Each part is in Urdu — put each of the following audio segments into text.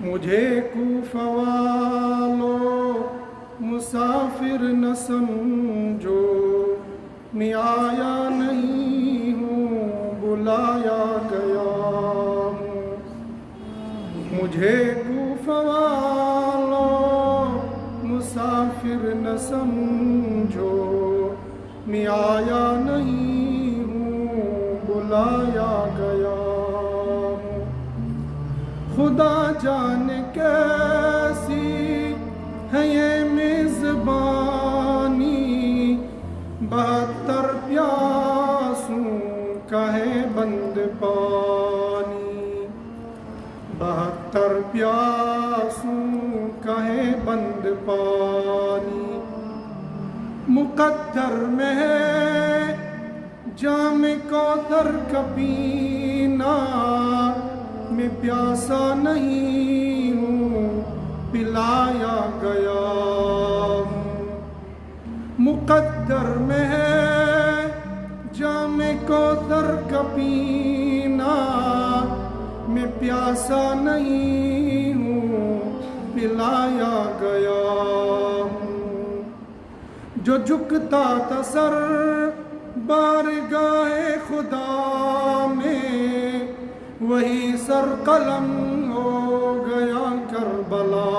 مجھے کوفہ والو مسافر نہ سمجھو، میں آیا نہیں ہوں بلایا گیا ہوں۔ مجھے کوفہ والو مسافر نہ سمجھو، میں آیا نہیں ہوں بلایا گیا ہوں۔ خدا جانے کیسی ہے یہ میزبانی، 72 پیاسوں کا ہے بند پانی، 72 پیاسوں کا ہے بند پانی۔ مقدر میں ہے جام کوثر کا پینا، میں پیاسا نہیں ہوں پلایا گیا ہوں۔ مقدر میں ہے جام کوثر کا پینا، میں پیاسا نہیں ہوں پلایا گیا ہوں۔ جو جھکتا تھا سر بارگاہ خدا میں، وہی سر قلم ہو گیا کربلا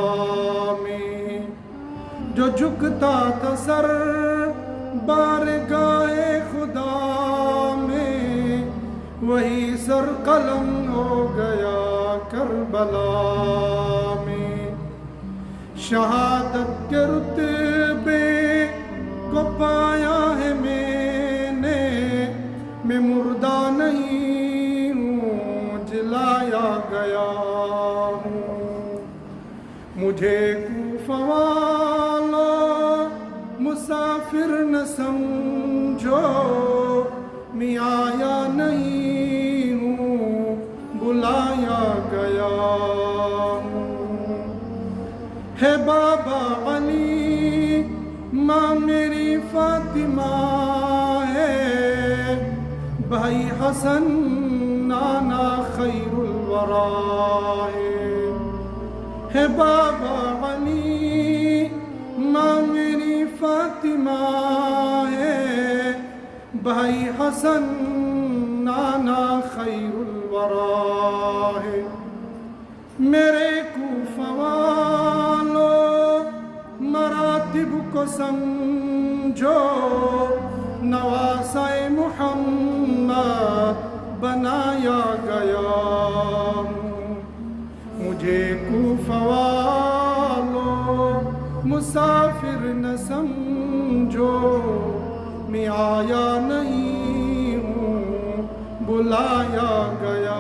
میں۔ جو جھکتا تھا سر بارگاہ خدا میں، وہی سر قلم ہو گیا کربلا میں۔ شہادت کے رتبے کو پایا ہے میں مردہ نہیں ہوں جلایا گیا ہوں۔ مجھے کوفہ والو مسافر نہ سمجھو، میں آیا نہیں ہوں بلایا گیا ہوں۔ ہے بابا علی ماں میری فاطمہ ہے، بھائی حسن نانا خیر الورا ہے۔ بابا علی ماں میری فاطمہ ہے، بھائی حسن نانا خیر الورا ہے۔ میرے کوفہ والو مراتب کو سمجھو، نواسۂ محمد بنایا گیا ہوں۔ مجھے کوفہ والو مسافر نہ سمجھو، میں آیا نہیں ہوں بلایا گیا